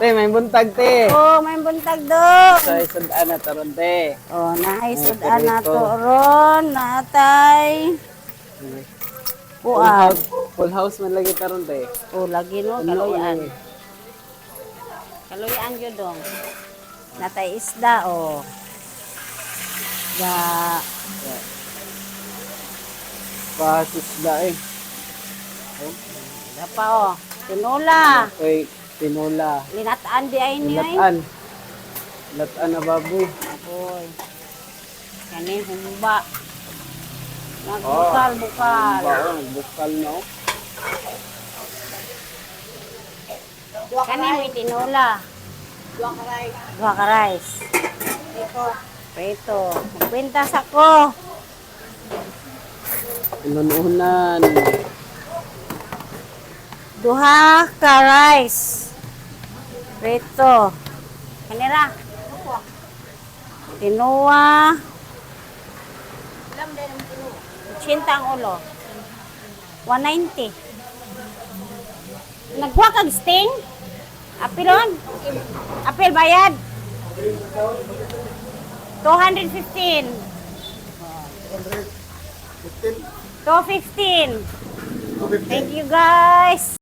Te, may buntag, te. Oh, may buntag dong. Sa isudaan na taron, te. Oh, naisod Ay, na perito. to ron, natay. Full Kuan. house, full house man lagi taron, te. Oh, lagi no, Ano, kaluyan. ano, Kaluyan yun dong. Natay isda, oh. Da, pahasis da eh. da pa, oh. Tinola. Okay, tinula. Linataan di ay niyo, eh. Latan. Latan na baboy. Aboy. Kani humba. Nagbukal, bukal. Bukal na, oh. Kani may tinola. Dua ka rice. Prito. Magpintas ako. Inununan. Duha ka rice. Prito. Kanira. Tinuwa. 80 ang ulo. 190. Nagkuha kag sting? Apilon? Apil bayad? 215. 215. Thank you guys.